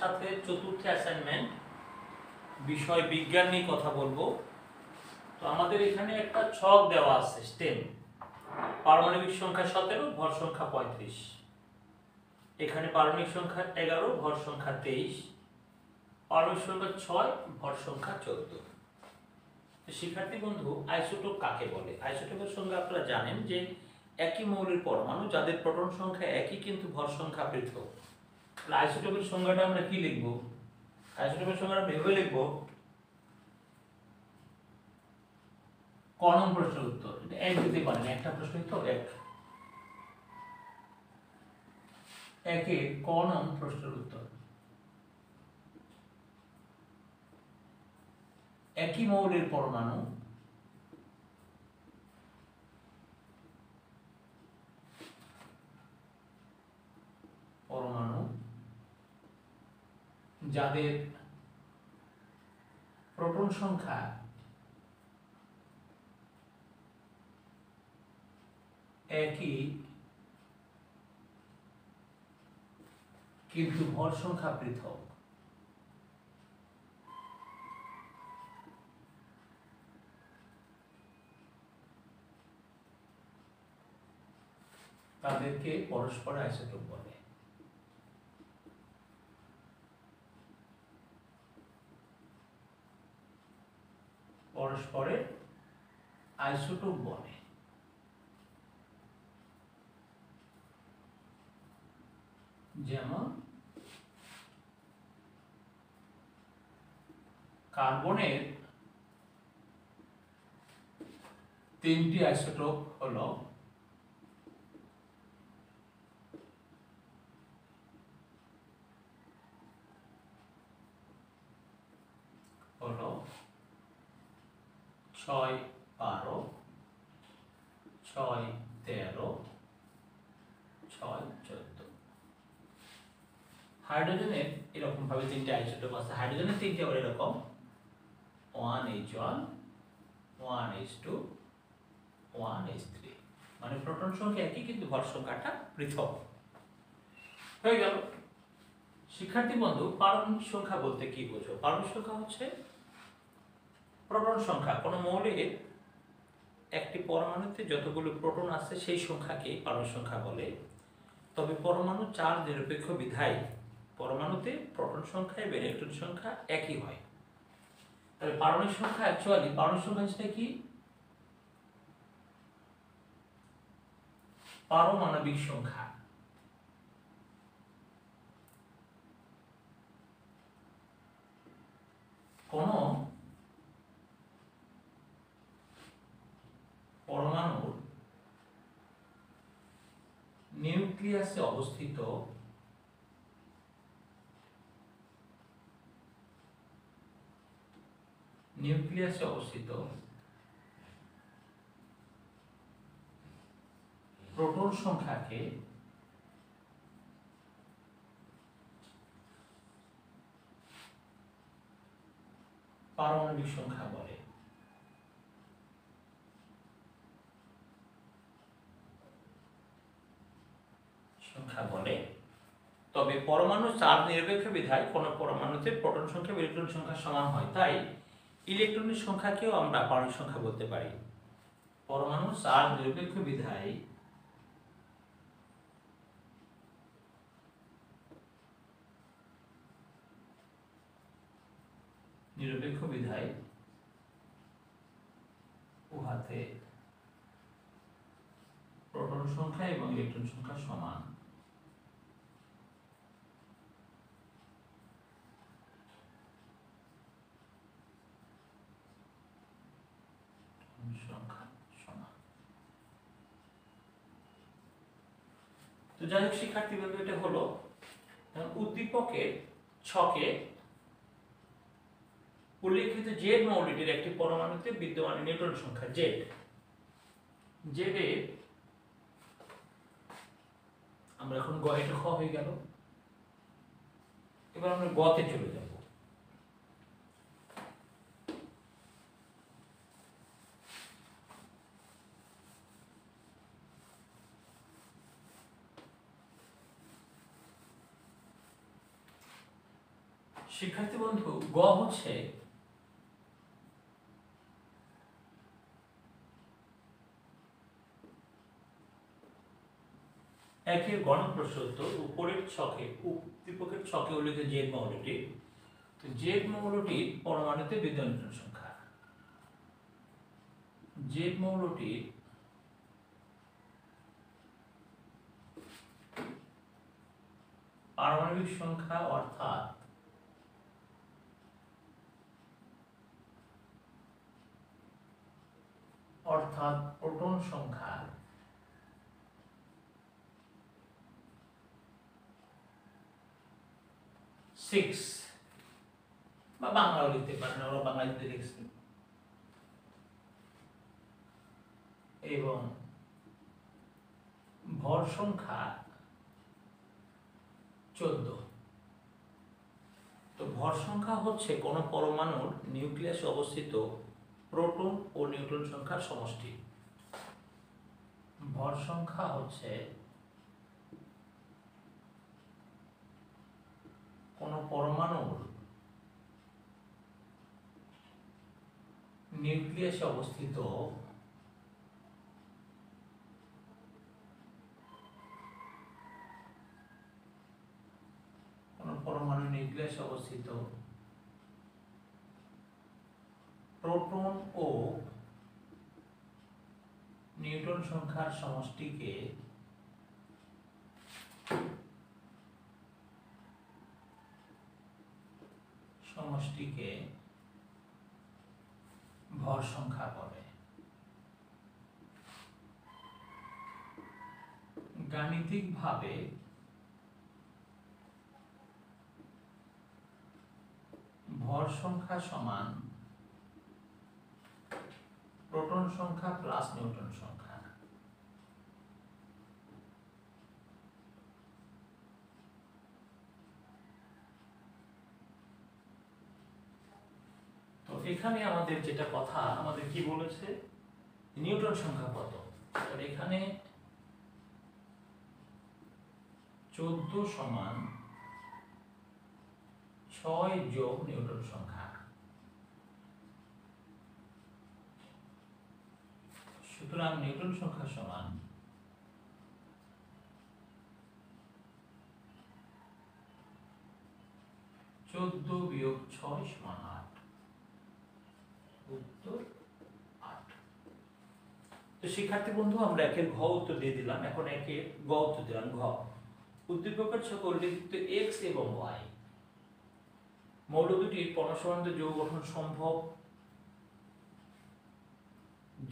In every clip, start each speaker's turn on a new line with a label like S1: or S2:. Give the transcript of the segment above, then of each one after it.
S1: সাথে চতুর্থ অ্যাসাইনমেন্ট বিষয় বিজ্ঞান নিয়ে কথা বলবো। তো আমাদের এখানে একটা ছক দেওয়া আছে স্টেম, পারমাণবিক সংখ্যা 17, ভর সংখ্যা 35। এখানে পারমাণবিক সংখ্যা 11, ভর সংখ্যা 23, পারমাণবিক সংখ্যা 6, ভর সংখ্যা 14। শিক্ষার্থী বন্ধু, আইসোটোপ কাকে বলে? আইসোটোপের সঙ্গে আপনারা জানেন যে একই মৌলের পরমাণু যাদের প্রোটন সংখ্যা একই কিন্তু ভর সংখ্যা পৃথক। আইসোটোপের সংজ্ঞাটা আমরা কি লিখব? আইসোটোপের সংজ্ঞাটা আমরা এভাবে লিখব, ক নং প্রশ্নের উত্তর। এটা এক দিতে পারেন, একটা প্রশ্নই তো এক, একে ক নং প্রশ্নের উত্তর। একই মৌলের পরমাণু যাদের প্রোটন সংখ্যা একই কিন্তু ভর সংখ্যা পৃথক, তাদেরকে পরস্পর আইসোটোপ বলে। পরস্পরের আইসোটোপ বলে। যেমন কার্বনের 3টি আইসোটোপ হলো হলো 6-12, 6-13, 6-14। হাইড্রোজেনের এরকম ভাবে 3টে আইসোটোপ আছে। হাইড্রোজেনের 3টে আবার এরকম 1H1, 1H2, 1H3। মানে প্রোটন সংখ্যা একই কিন্তু ভর সংখ্যাটা পৃথক হয়ে গেল। শিক্ষার্থী বন্ধু, পারমাণবিক সংখ্যা বলতে কি বোঝো? পারমাণবিক সংখ্যা হচ্ছে প্রোটন সংখ্যা। কোনো মৌলের একটি পরমাণুতে যতগুলো প্রোটন আছে সেই সংখ্যাকে পারমাণবিক সংখ্যা বলে। তবে পরমাণু চার্জ নিরপেক্ষ বিধায় পরমাণুতে প্রোটন সংখ্যা এবং ইলেকট্রন সংখ্যা একই হয়। তবে পারমাণবিক সংখ্যা অ্যাকচুয়ালি পারমাণবিক সংখ্যা হচ্ছে কি? পারমাণবিক সংখ্যা কোন পরমাণুর নিউক্লিয়াসে অবস্থিত প্রোটন সংখ্যাকে পারমাণবিক সংখ্যা বলে। তবে পরমাণু চার্জ নিরপেক্ষ বিধায় কোন পরমাণুতে প্রোটন সংখ্যা এবং ইলেকট্রন সংখ্যা সমান হয়, তাই ইলেকট্রনের সংখ্যাকেও আমরা পারমাণবিক সংখ্যা বলতে পারি। পরমাণু চার্জ নিরপেক্ষ বিধায় উহাতে প্রোটন সংখ্যা এবং ইলেকট্রন সংখ্যা সমান। তো যাই হোক শিক্ষার্থী বন্ধু, এটা হলো উদ্দীপকের ছকে উল্লেখিত জেড মৌলটির একটি পরমাণুতে বিদ্যমান নিউট্রন সংখ্যা জেড এর আমরা এখন গ, এটা খ হয়ে গেল। এবার আমরা গতে চলে যাব। শিক্ষার্থী বন্ধু, গ হচ্ছে একের গণপ্রশ্ন উত্তর। উপরের ছকে উদ্দীপকের ছকে উল্লেখিত জেড মৌলটি, তো জেড মৌলটির পরমাণুতে বিদ্যমান নিউট্রন সংখ্যা। জেড মৌলটির পারমাণবিক সংখ্যা অর্থাৎ প্রোটন সংখ্যা 6, বা বাংলাও লিখতে পারেন, আমরা বাংলাতে লিখছি, এবং ভর সংখ্যা 14। তো ভর সংখ্যা হচ্ছে কোন পরমাণুর নিউক্লিয়াসে অবস্থিত প্রোটন ও নিউট্রন সংখ্যার সমষ্টি। ভর সংখ্যা হচ্ছে কোন পরমাণুর নিউক্লিয়াসে অবস্থিত প্রোটন ও নিউট্রন সংখ্যার সমষ্টিকে ভর সংখ্যা বলে। গাণিতিকভাবে ভর সংখ্যা সমান প্রোটন সংখ্যা প্লাস নিউট্রন সংখ্যা। তো এখানে আমাদের যেটা কথা, আমাদের কি বলেছে, নিউট্রন সংখ্যা কত। এখানে 14 সমান 6 যোগ নিউট্রন সংখ্যা। সুতরাং নিউট্রন সংখ্যা সমান 14 বিয়োগ 6 সমান 8। উত্তর 8। তো শিক্ষার্থী বন্ধু, আমরা একের ঘ উত্তর দিয়ে দিলাম, এখন একের গ উত্তর দিলাম। ঘ, উদ্দীপকের ছকে উল্লেখিত এক্স এবং ওয়াই মৌল দুটির পরমাণু যৌগ গঠন সম্ভব,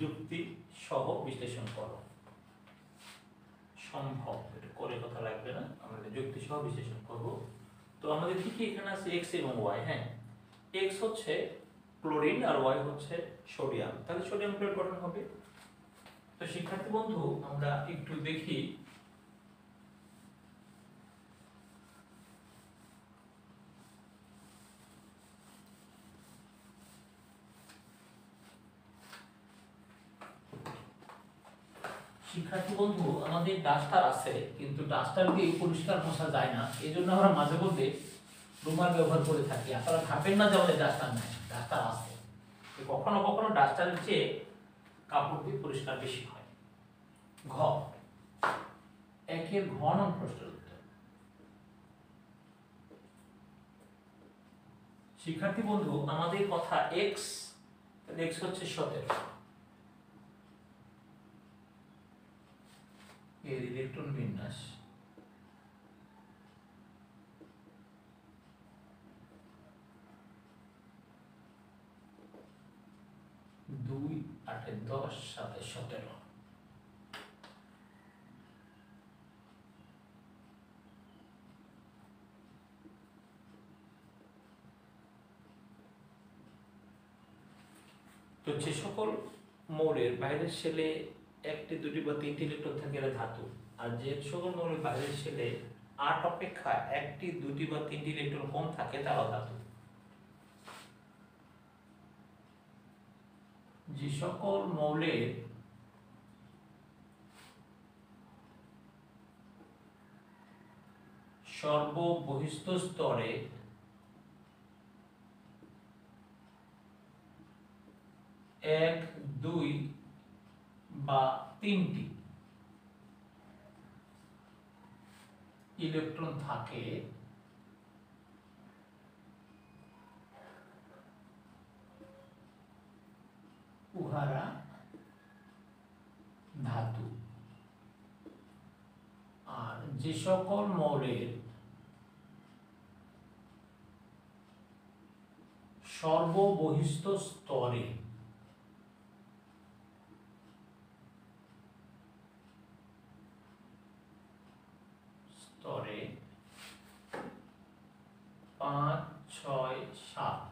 S1: যুক্তি সহ বিশ্লেষণ করো। সম্ভব, এটা করে কথা লাগবে না, আমরা যুক্তি সহ বিশ্লেষণ করব। তো আমাদের কি কি এখানে আছে, এক্স এবং ওয়াই। হ্যাঁ, এক্স হচ্ছে ক্লোরিন আর ওয়াই হচ্ছে সোডিয়াম, তাহলে সোডিয়াম ক্লোরাইড গঠন হবে। তো শিক্ষার্থী বন্ধু, আমরা একটু দেখি শিক্ষার্থী বন্ধু, আমাদের ডাস্টার আছে, কিন্তু ডাস্টার দিয়ে পরিষ্কার মোছা যায় না, এই জন্য আমরা মাঝে মধ্যে রুমাল ব্যবহার করে থাকি। আপনারা ভাববেন না যে আমাদের ডাস্টার নাই, ডাস্টার আছে। কখনো কখনো ডাস্টারের চেয়ে কাপড় দিয়ে পরিষ্কার বেশি হয়। ঘ, একের ঘ নং প্রশ্নের উত্তর। শিক্ষার্থী বন্ধু, আমাদের কথা এক্স, এক্স হচ্ছে 17, এর ইলেকট্রন বিন্যাস 2, 8, 10, 7, 17। তো যে সকল মৌলের বাইরের শেলে 1টি, 2টি বা 3টি ইলেকট্রন থাকে এরা ধাতু, আর যে সকল মৌলের বাইরের শেলে 8 অপেক্ষা 1টি, 2টি বা 3টি ইলেকট্রন কম থাকে তারা ধাতু। যে সকল মৌলের সর্ববহিস্থ স্তরে এক, দুই বা তিনটি ইলেকট্রন থাকে উহারা ধাতু। আর যে সকল মৌলের সর্ববহিস্থ স্তরে স্তরে 5, 6, 7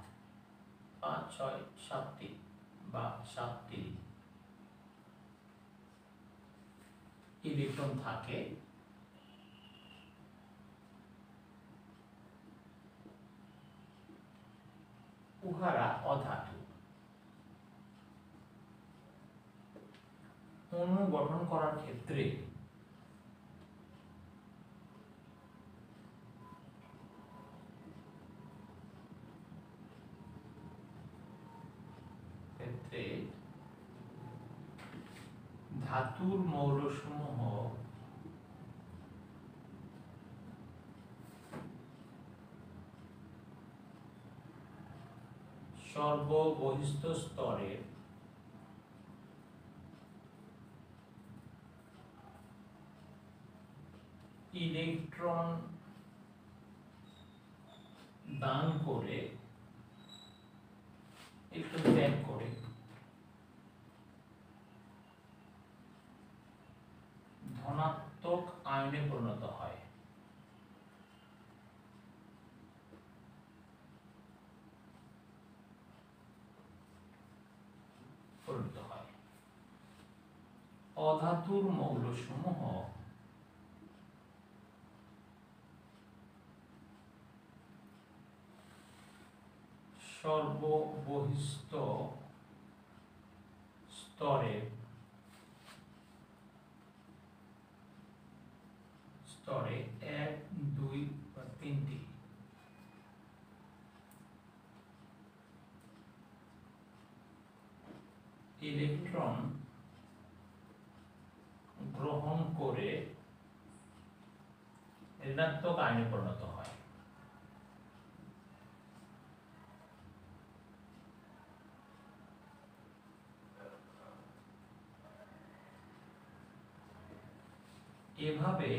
S1: 5, 6, 7টি বা 7টি ইলেকট্রন থাকে উহারা অধাতু। অণু গঠন করার ক্ষেত্রে ধাতুর মৌলসমূহ সর্ববহিস্থ স্তরে ইলেকট্রন দান করে, ইলেকট্রন ত্যাগ করে ধনাত্মক আয়নে পরিণত হয়। অধাতুর মৌলসমূহ সর্ববহিস্থ স্তরে স্তরে 1, 2 বা 3টি ইলেকট্রন গ্রহণ করে ঋণাত্মক আয়নে পরিণত হয়। এভাবে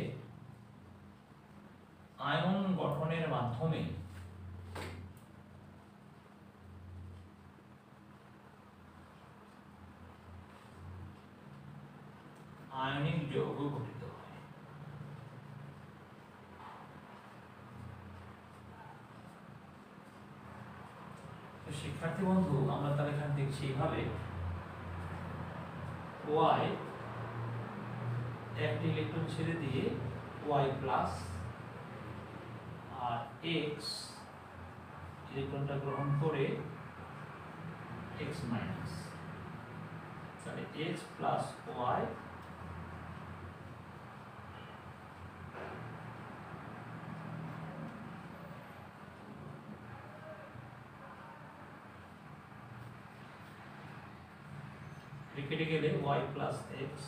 S1: আয়ন গঠনের মাধ্যমে আয়নিক যৌগ গঠিত হয়। শিক্ষার্থী বন্ধু, আমরা তাহলে এখানে দেখছি এইভাবে ওয়াই একটি ইলেকট্রন ছেড়ে দিয়ে ওয়াই প্লাস আর এক্স ইলেকট্রনটা গ্রহণ করে এক্স মাইনাস, তাহলে এক্স প্লাস ওয়াই কেটে গেলে ওয়াই প্লাস এক্স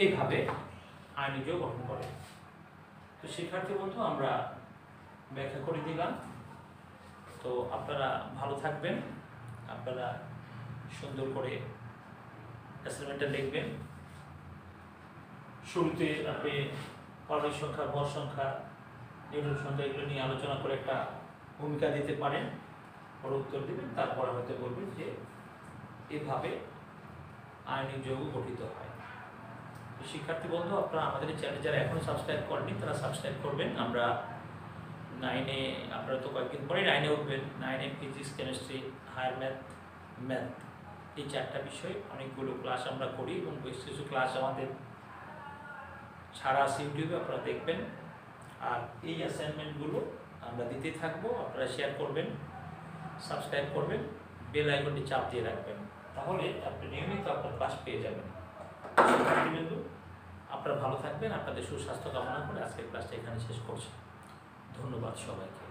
S1: এইভাবে আয়নিক যৌগ গঠন করে। তো শিক্ষার্থী বন্ধু, আমরা ব্যাখ্যা করে দিলাম। তো আপনারা ভালো থাকবেন, আপনারা সুন্দর করে অ্যাসাইনমেন্টটা লিখবেন। শুরুতে আপনি পারমাণবিক সংখ্যা, ভর সংখ্যা, নিউটন সংখ্যা এগুলো নিয়ে আলোচনা করে একটা ভূমিকা দিতে পারেন, পরে উত্তর দেবেন। তারপরে হয়তো বলবেন যে এভাবে আয়নিক যৌগ গঠিত হয়। শিক্ষার্থী বন্ধু, আপনারা আমাদের চ্যানেল যারা এখনো সাবস্ক্রাইব করেননি তারা সাবস্ক্রাইব করবেন। আমরা 9-এ, আপনারা তো কয়েকদিন পরে 9-এ উঠবেন, 9-এ ফিজিক্স, কেমিস্ট্রি, হায়ার ম্যাথ এই 4টা বিষয় অনেকগুলো ক্লাস আমরা করি এবং বেশ কিছু ক্লাস আমাদের ছাড়া আছে ইউটিউবে, আপনারা দেখবেন। আর এই অ্যাসাইনমেন্টগুলো আমরা দিতে থাকবো, আপনারা শেয়ার করবেন, সাবস্ক্রাইব করবেন, বেল আইকনটি চাপ দিয়ে রাখবেন। তাহলে আপনি নিয়মিত আপনার ক্লাস পেয়ে যাবেন। শিক্ষার্থীবৃন্দ, আপনারা ভালো থাকবেন, আপনাদের সুস্বাস্থ্য কামনা করে আজকের ক্লাসটা এখানে শেষ করছি। ধন্যবাদ সবাইকে।